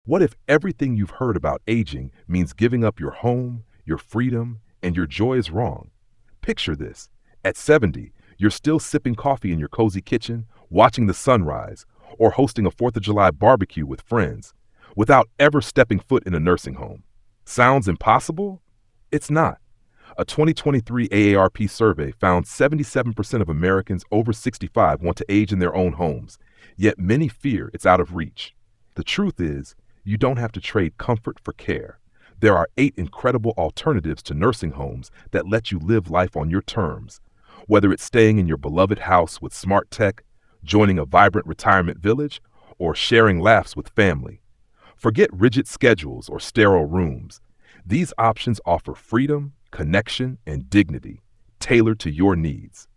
What if everything you've heard about aging means giving up your home, your freedom, and your joy is wrong? Picture this. At 70, you're still sipping coffee in your cozy kitchen, watching the sunrise, or hosting a 4th of July barbecue with friends, without ever stepping foot in a nursing home. Sounds impossible? It's not. A 2023 AARP survey found 77% of Americans over 65 want to age in their own homes, yet many fear it's out of reach. The truth is, you don't have to trade comfort for care. There are 8 incredible alternatives to nursing homes that let you live life on your terms. Whether it's staying in your beloved house with smart tech, joining a vibrant retirement village, or sharing laughs with family. Forget rigid schedules or sterile rooms. These options offer freedom, connection, and dignity, tailored to your needs.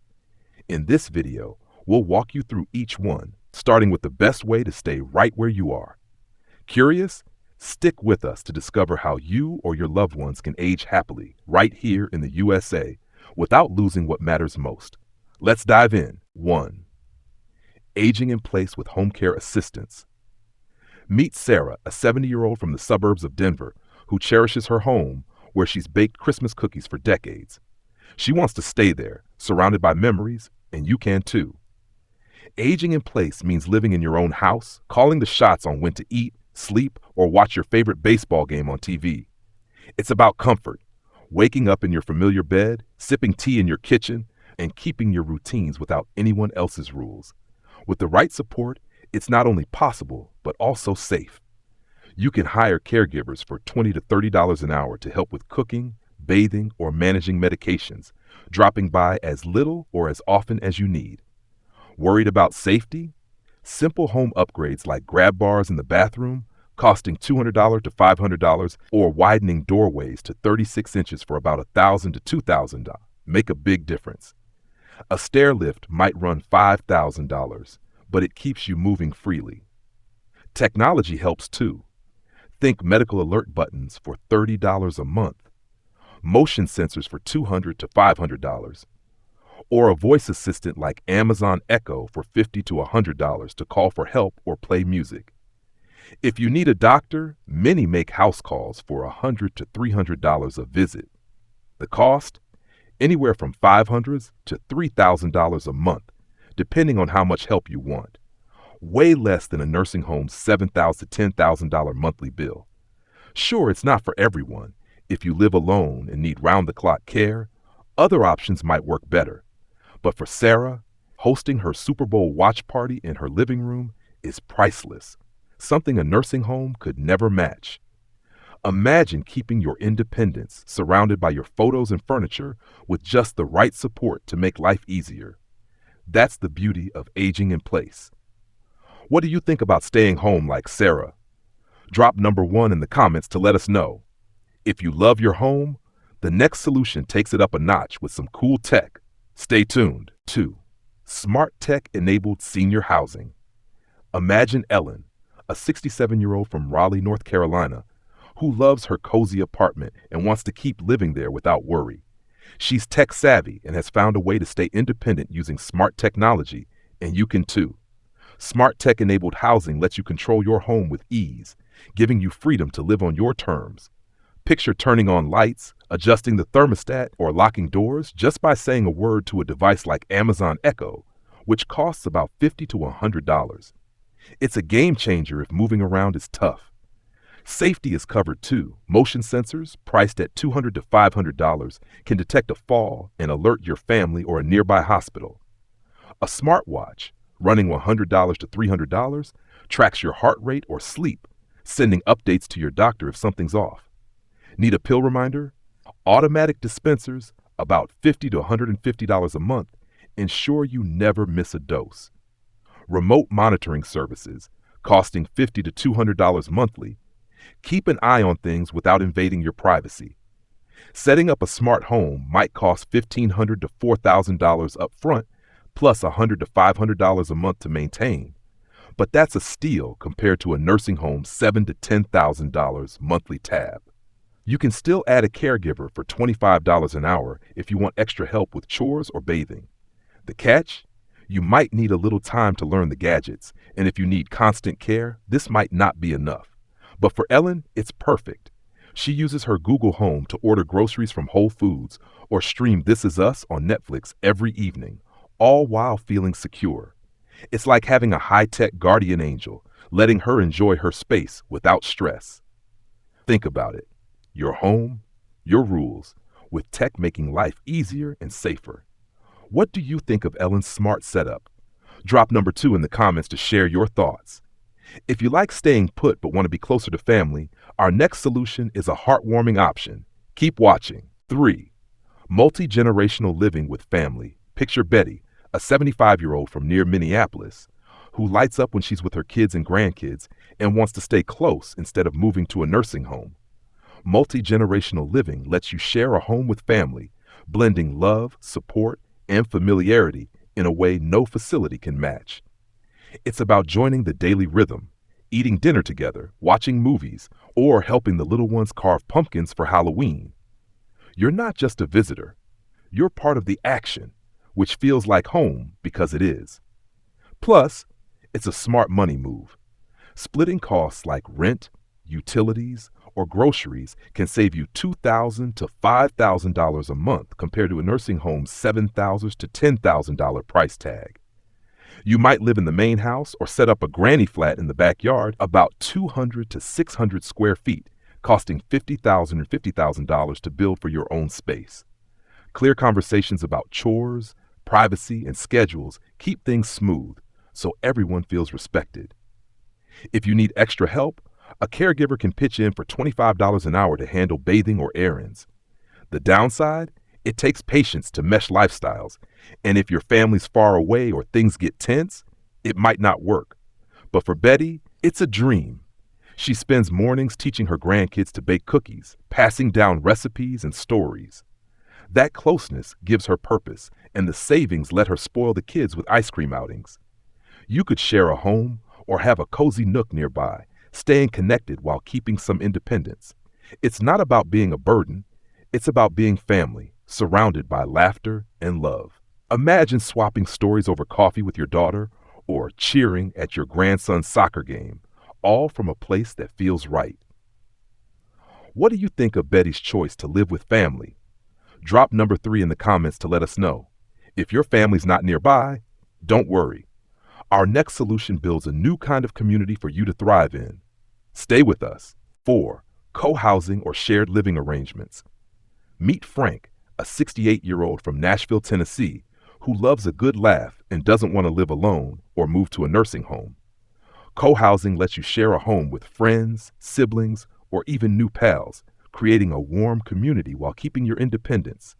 In this video, we'll walk you through each one, starting with the best way to stay right where you are. Curious? Stick with us to discover how you or your loved ones can age happily right here in the USA without losing what matters most. Let's dive in. 1. Aging in place with home care assistance. Meet Sarah, a 70-year-old from the suburbs of Denver who cherishes her home where she's baked Christmas cookies for decades. She wants to stay there, surrounded by memories, and you can too. Aging in place means living in your own house, calling the shots on when to eat, sleep, or watch your favorite baseball game on TV. It's about comfort, waking up in your familiar bed, sipping tea in your kitchen, and keeping your routines without anyone else's rules. With the right support, it's not only possible, but also safe. You can hire caregivers for $20 to $30 an hour to help with cooking, bathing, or managing medications, dropping by as little or as often as you need. Worried about safety? Simple home upgrades like grab bars in the bathroom, costing $200 to $500, or widening doorways to 36 inches for about $1,000 to $2,000 make a big difference. A stair lift might run $5,000, but it keeps you moving freely. Technology helps too. Think medical alert buttons for $30 a month, motion sensors for $200 to $500, or a voice assistant like Amazon Echo for $50 to $100 to call for help or play music. If you need a doctor, many make house calls for $100 to $300 a visit. The cost? Anywhere from $500 to $3,000 a month, depending on how much help you want. Way less than a nursing home's $7,000 to $10,000 monthly bill. Sure, it's not for everyone. If you live alone and need round-the-clock care, other options might work better. But for Sarah, hosting her Super Bowl watch party in her living room is priceless, something a nursing home could never match. Imagine keeping your independence surrounded by your photos and furniture with just the right support to make life easier. That's the beauty of aging in place. What do you think about staying home like Sarah? Drop number 1 in the comments to let us know. If you love your home, the next solution takes it up a notch with some cool tech. Stay tuned. 2. Smart tech-enabled senior housing. Imagine Ellen, a 67-year-old from Raleigh, North Carolina, who loves her cozy apartment and wants to keep living there without worry. She's tech-savvy and has found a way to stay independent using smart technology, and you can too. Smart tech-enabled housing lets you control your home with ease, giving you freedom to live on your terms. Picture turning on lights, adjusting the thermostat, or locking doors just by saying a word to a device like Amazon Echo, which costs about $50 to $100. It's a game changer if moving around is tough. Safety is covered too. Motion sensors, priced at $200 to $500, can detect a fall and alert your family or a nearby hospital. A smartwatch, running $100 to $300, tracks your heart rate or sleep, sending updates to your doctor if something's off. Need a pill reminder? Automatic dispensers, about $50 to $150 a month, ensure you never miss a dose. Remote monitoring services, costing $50 to $200 monthly, keep an eye on things without invading your privacy. Setting up a smart home might cost $1,500 to $4,000 up front, plus $100 to $500 a month to maintain. But that's a steal compared to a nursing home's $7,000 to $10,000 monthly tab. You can still add a caregiver for $25 an hour if you want extra help with chores or bathing. The catch? You might need a little time to learn the gadgets, and if you need constant care, this might not be enough. But for Ellen, it's perfect. She uses her Google Home to order groceries from Whole Foods or stream This Is Us on Netflix every evening, all while feeling secure. It's like having a high-tech guardian angel, letting her enjoy her space without stress. Think about it. Your home, your rules, with tech making life easier and safer. What do you think of Ellen's smart setup? Drop number 2 in the comments to share your thoughts. If you like staying put but want to be closer to family, our next solution is a heartwarming option. Keep watching. 3. Multi-generational living with family. Picture Betty, a 75-year-old from near Minneapolis, who lights up when she's with her kids and grandkids and wants to stay close instead of moving to a nursing home. Multi-generational living lets you share a home with family, blending love, support, and familiarity in a way no facility can match. It's about joining the daily rhythm, eating dinner together, watching movies, or helping the little ones carve pumpkins for Halloween. You're not just a visitor. You're part of the action, which feels like home because it is. Plus, it's a smart money move. Splitting costs like rent, utilities, or groceries can save you $2,000 to $5,000 a month compared to a nursing home's $7,000 to $10,000 price tag. You might live in the main house or set up a granny flat in the backyard, about 200 to 600 square feet, costing $50,000 and $50,000 to build for your own space. Clear conversations about chores, privacy, and schedules keep things smooth so everyone feels respected. If you need extra help, a caregiver can pitch in for $25 an hour to handle bathing or errands. The downside? It takes patience to mesh lifestyles, and if your family's far away or things get tense, it might not work. But for Betty, it's a dream. She spends mornings teaching her grandkids to bake cookies, passing down recipes and stories. That closeness gives her purpose, and the savings let her spoil the kids with ice cream outings. You could share a home or have a cozy nook nearby, staying connected while keeping some independence. It's not about being a burden. It's about being family, surrounded by laughter and love. Imagine swapping stories over coffee with your daughter or cheering at your grandson's soccer game, all from a place that feels right. What do you think of Betty's choice to live with family? Drop number 3 in the comments to let us know. If your family's not nearby, don't worry. Our next solution builds a new kind of community for you to thrive in. Stay with us. 4. Co-housing or shared living arrangements. Meet Frank, a 68-year-old from Nashville, Tennessee, who loves a good laugh and doesn't want to live alone or move to a nursing home. Co-housing lets you share a home with friends, siblings, or even new pals, creating a warm community while keeping your independence.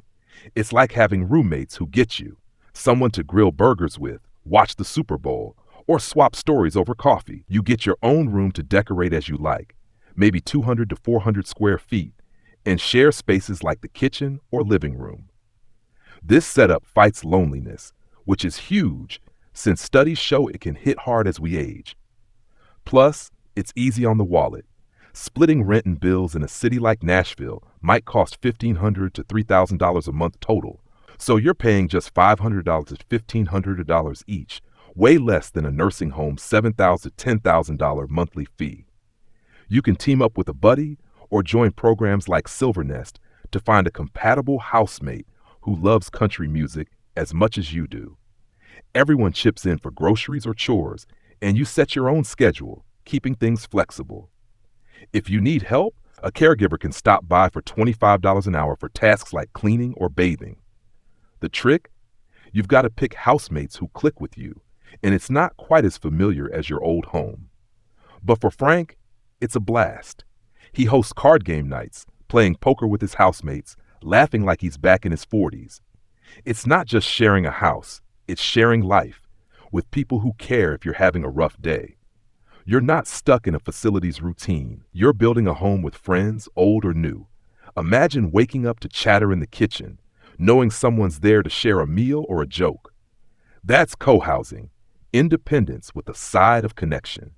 It's like having roommates who get you, someone to grill burgers with, watch the Super Bowl, or swap stories over coffee. You get your own room to decorate as you like, maybe 200 to 400 square feet, and share spaces like the kitchen or living room. This setup fights loneliness, which is huge since studies show it can hit hard as we age. Plus, it's easy on the wallet. Splitting rent and bills in a city like Nashville might cost $1,500 to $3,000 a month total, so you're paying just $500 to $1,500 each, way less than a nursing home's $7,000 to $10,000 monthly fee. You can team up with a buddy or join programs like Silvernest to find a compatible housemate who loves country music as much as you do. Everyone chips in for groceries or chores, and you set your own schedule, keeping things flexible. If you need help, a caregiver can stop by for $25 an hour for tasks like cleaning or bathing. The trick? You've got to pick housemates who click with you, and it's not quite as familiar as your old home. But for Frank, it's a blast. He hosts card game nights, playing poker with his housemates, laughing like he's back in his 40s. It's not just sharing a house, it's sharing life with people who care if you're having a rough day. You're not stuck in a facility's routine. You're building a home with friends, old or new. Imagine waking up to chatter in the kitchen, knowing someone's there to share a meal or a joke. That's co-housing, independence with a side of connection.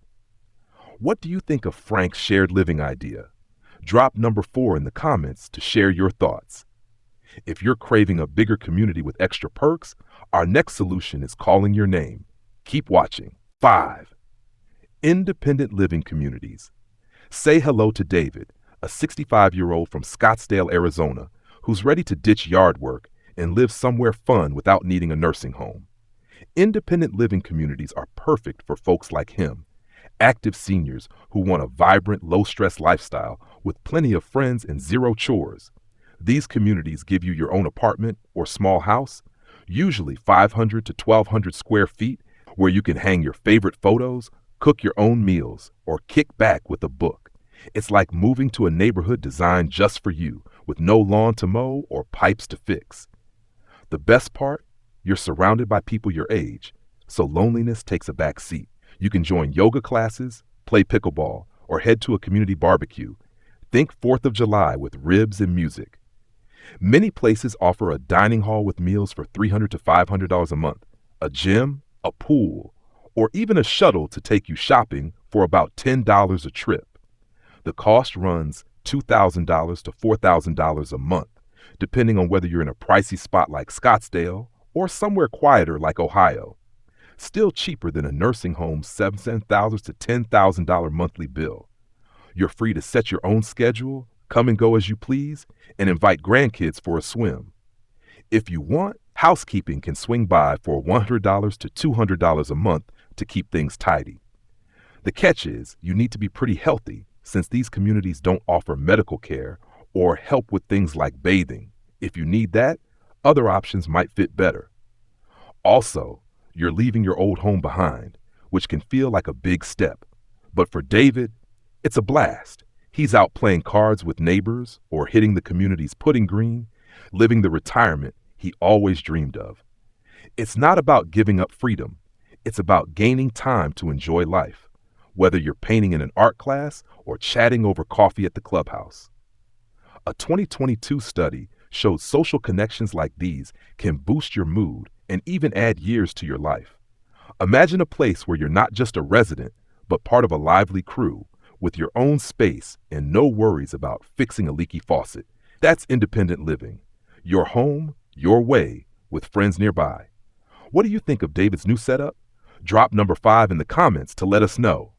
What do you think of Frank's shared living idea? Drop number 4 in the comments to share your thoughts. If you're craving a bigger community with extra perks, our next solution is calling your name. Keep watching. 5. Independent living communities. Say hello to David, a 65-year-old from Scottsdale, Arizona, who's ready to ditch yard work and live somewhere fun without needing a nursing home. Independent living communities are perfect for folks like him, active seniors who want a vibrant, low-stress lifestyle with plenty of friends and zero chores. These communities give you your own apartment or small house, usually 500 to 1,200 square feet, where you can hang your favorite photos, cook your own meals, or kick back with a book. It's like moving to a neighborhood designed just for you, with no lawn to mow or pipes to fix. The best part? You're surrounded by people your age, so loneliness takes a back seat. You can join yoga classes, play pickleball, or head to a community barbecue. Think 4th of July with ribs and music. Many places offer a dining hall with meals for $300 to $500 a month, a gym, a pool, or even a shuttle to take you shopping for about $10 a trip. The cost runs $2,000 to $4,000 a month, depending on whether you're in a pricey spot like Scottsdale or somewhere quieter like Ohio. Still cheaper than a nursing home's $7,000 to $10,000 monthly bill. You're free to set your own schedule, come and go as you please, and invite grandkids for a swim. If you want, housekeeping can swing by for $100 to $200 a month to keep things tidy. The catch is, you need to be pretty healthy, since these communities don't offer medical care or help with things like bathing. If you need that, other options might fit better. Also, you're leaving your old home behind, which can feel like a big step. But for David, it's a blast. He's out playing cards with neighbors or hitting the community's putting green, living the retirement he always dreamed of. It's not about giving up freedom. It's about gaining time to enjoy life, whether you're painting in an art class or chatting over coffee at the clubhouse. A 2022 study showed social connections like these can boost your mood and even add years to your life. Imagine a place where you're not just a resident, but part of a lively crew, with your own space and no worries about fixing a leaky faucet. That's independent living. Your home, your way, with friends nearby. What do you think of David's new setup? Drop number 5 in the comments to let us know.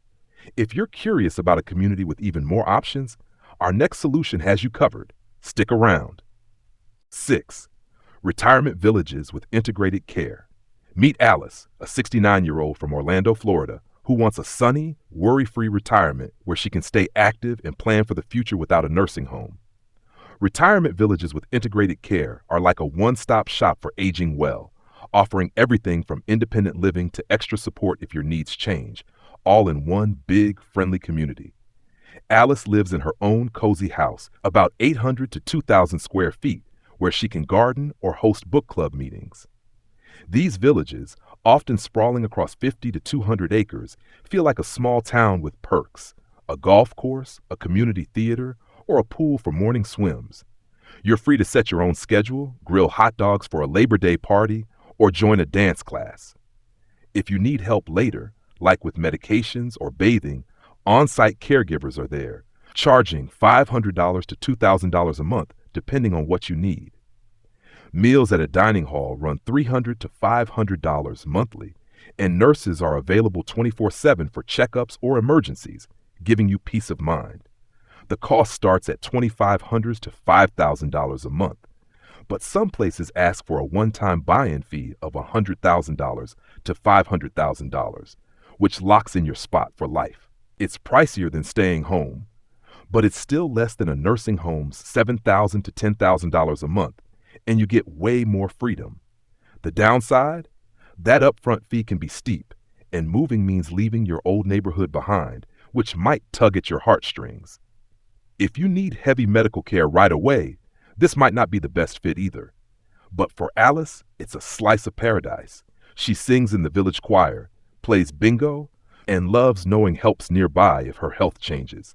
If you're curious about a community with even more options, our next solution has you covered. Stick around. 6. Retirement villages with integrated care. Meet Alice, a 69-year-old from Orlando, Florida, who wants a sunny, worry-free retirement where she can stay active and plan for the future without a nursing home. Retirement villages with integrated care are like a one-stop shop for aging well, offering everything from independent living to extra support if your needs change, all in one big, friendly community. Alice lives in her own cozy house, about 800 to 2,000 square feet, where she can garden or host book club meetings. These villages, often sprawling across 50 to 200 acres, feel like a small town with perks, a golf course, a community theater, or a pool for morning swims. You're free to set your own schedule, grill hot dogs for a Labor Day party, or join a dance class. If you need help later, like with medications or bathing, on-site caregivers are there, charging $500 to $2,000 a month, depending on what you need. Meals at a dining hall run $300 to $500 monthly, and nurses are available 24/7 for checkups or emergencies, giving you peace of mind. The cost starts at $2,500 to $5,000 a month, but some places ask for a one-time buy-in fee of $100,000 to $500,000, which locks in your spot for life. It's pricier than staying home, but it's still less than a nursing home's $7,000 to $10,000 a month, and you get way more freedom. The downside? That upfront fee can be steep, and moving means leaving your old neighborhood behind, which might tug at your heartstrings. If you need heavy medical care right away, this might not be the best fit either. But for Alice, it's a slice of paradise. She sings in the village choir, plays bingo, and loves knowing help's nearby if her health changes.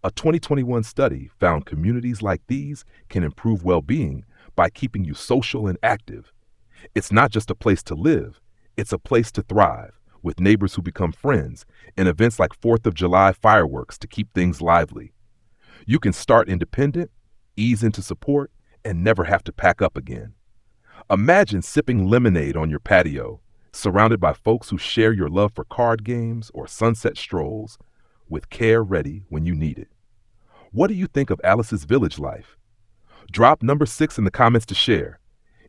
A 2021 study found communities like these can improve well-being by keeping you social and active. It's not just a place to live, it's a place to thrive, with neighbors who become friends, and events like 4th of July fireworks to keep things lively. You can start independent, ease into support, and never have to pack up again. Imagine sipping lemonade on your patio, surrounded by folks who share your love for card games or sunset strolls, with care ready when you need it. What do you think of Alice's village life? Drop number 6 in the comments to share.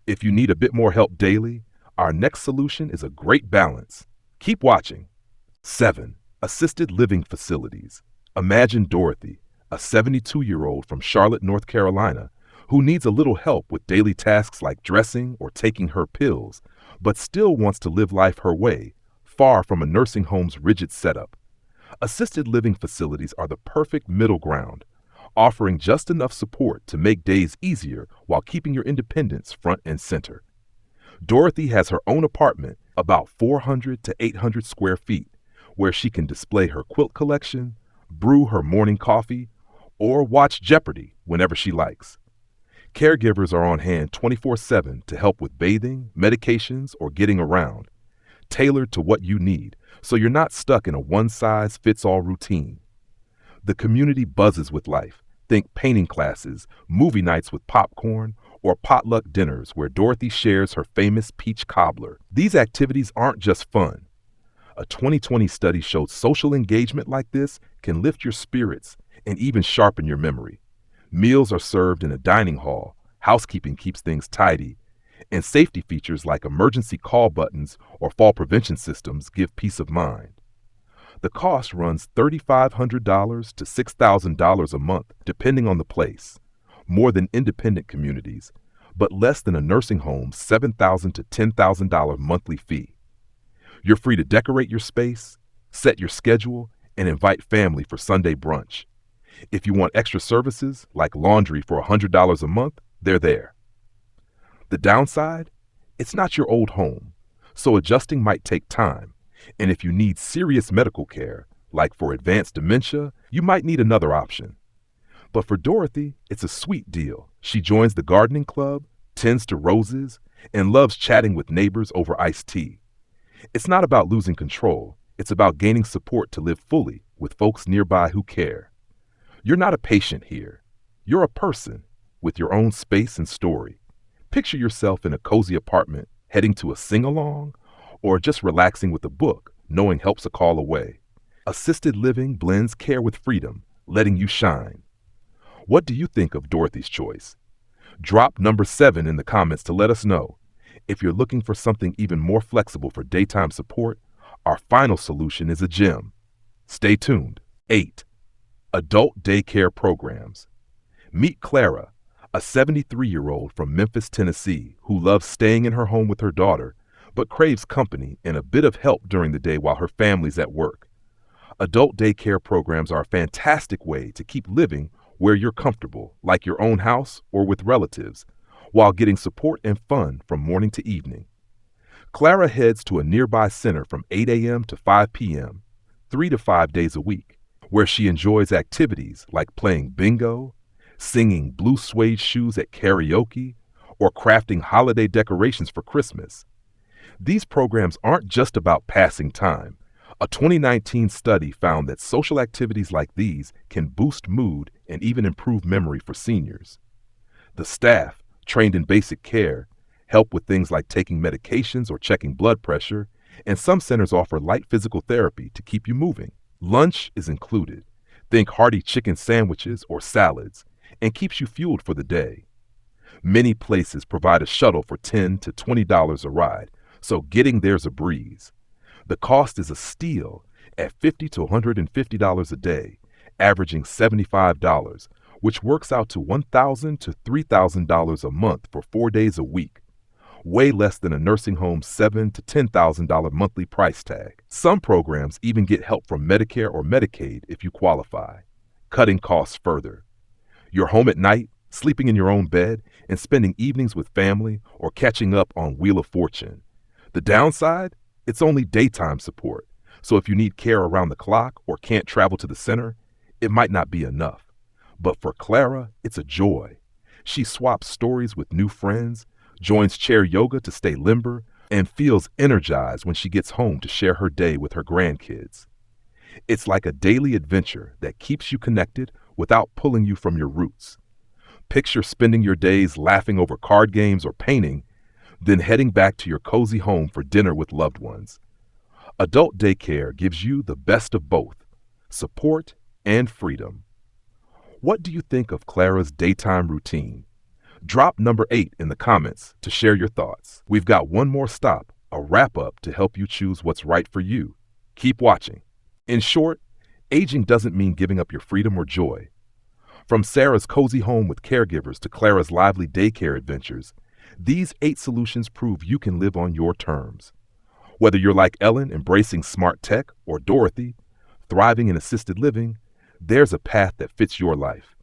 If you need a bit more help daily, our next solution is a great balance. Keep watching. 7. Assisted living facilities. Imagine Dorothy, a 72-year-old from Charlotte, North Carolina, who needs a little help with daily tasks like dressing or taking her pills, but still wants to live life her way, far from a nursing home's rigid setup. Assisted living facilities are the perfect middle ground, offering just enough support to make days easier while keeping your independence front and center. Dorothy has her own apartment, about 400 to 800 square feet, where she can display her quilt collection, brew her morning coffee, or watch Jeopardy whenever she likes. Caregivers are on hand 24/7 to help with bathing, medications, or getting around, tailored to what you need, so you're not stuck in a one-size-fits-all routine. The community buzzes with life. Think painting classes, movie nights with popcorn, or potluck dinners where Dorothy shares her famous peach cobbler. These activities aren't just fun. A 2020 study showed social engagement like this can lift your spirits and even sharpen your memory. Meals are served in a dining hall, housekeeping keeps things tidy, and safety features like emergency call buttons or fall prevention systems give peace of mind. The cost runs $3,500 to $6,000 a month, depending on the place, more than independent communities, but less than a nursing home's $7,000 to $10,000 monthly fee. You're free to decorate your space, set your schedule, and invite family for Sunday brunch. If you want extra services, like laundry for $100 a month, they're there. The downside? It's not your old home, so adjusting might take time. And if you need serious medical care, like for advanced dementia, you might need another option. But for Dorothy, it's a sweet deal. She joins the gardening club, tends to roses, and loves chatting with neighbors over iced tea. It's not about losing control. It's about gaining support to live fully with folks nearby who care. You're not a patient here. You're a person with your own space and story. Picture yourself in a cozy apartment, heading to a sing-along, or just relaxing with a book, knowing help's a call away. Assisted living blends care with freedom, letting you shine. What do you think of Dorothy's choice? Drop number 7 in the comments to let us know. If you're looking for something even more flexible for daytime support, our final solution is a gem. Stay tuned. 8. Adult daycare programs. Meet Clara, a 73-year-old from Memphis, Tennessee, who loves staying in her home with her daughter, but craves company and a bit of help during the day while her family's at work. Adult daycare programs are a fantastic way to keep living where you're comfortable, like your own house or with relatives, while getting support and fun from morning to evening. Clara heads to a nearby center from 8 a.m. to 5 p.m., 3 to 5 days a week, where she enjoys activities like playing bingo, singing Blue Suede Shoes at karaoke, or crafting holiday decorations for Christmas. These programs aren't just about passing time. A 2019 study found that social activities like these can boost mood and even improve memory for seniors. The staff, trained in basic care, help with things like taking medications or checking blood pressure, and some centers offer light physical therapy to keep you moving. Lunch is included. Think hearty chicken sandwiches or salads, and keeps you fueled for the day. Many places provide a shuttle for $10 to $20 a ride, so getting there's a breeze. The cost is a steal at $50 to $150 a day, averaging $75, which works out to $1,000 to $3,000 a month for 4 days a week, way less than a nursing home's $7,000 to $10,000 monthly price tag. Some programs even get help from Medicare or Medicaid if you qualify, cutting costs further. You're home at night, sleeping in your own bed, and spending evenings with family or catching up on Wheel of Fortune. The downside? It's only daytime support, so if you need care around the clock or can't travel to the center, it might not be enough. But for Clara, it's a joy. She swaps stories with new friends, joins chair yoga to stay limber, and feels energized when she gets home to share her day with her grandkids. It's like a daily adventure that keeps you connected without pulling you from your roots. Picture spending your days laughing over card games or painting, then heading back to your cozy home for dinner with loved ones. Adult daycare gives you the best of both. support, and freedom. What do you think of Clara's daytime routine? Drop number 8 in the comments to share your thoughts. We've got one more stop, a wrap-up to help you choose what's right for you. Keep watching. In short, aging doesn't mean giving up your freedom or joy. From Sarah's cozy home with caregivers to Clara's lively daycare adventures, these 8 solutions prove you can live on your terms. Whether you're like Ellen, embracing smart tech, or Dorothy, thriving in assisted living, there's a path that fits your life.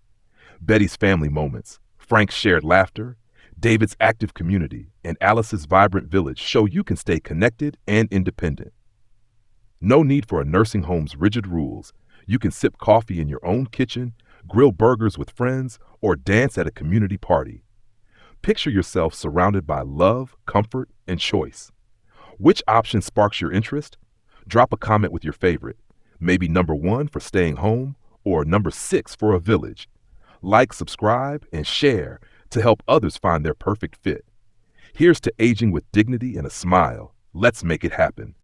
Betty's family moments, Frank's shared laughter, David's active community, and Alice's vibrant village show you can stay connected and independent. No need for a nursing home's rigid rules. You can sip coffee in your own kitchen, grill burgers with friends, or dance at a community party. Picture yourself surrounded by love, comfort, and choice. Which option sparks your interest? Drop a comment with your favorite. Maybe number 1 for staying home, or number 6 for a village. Like, subscribe, and share to help others find their perfect fit. Here's to aging with dignity and a smile. Let's make it happen.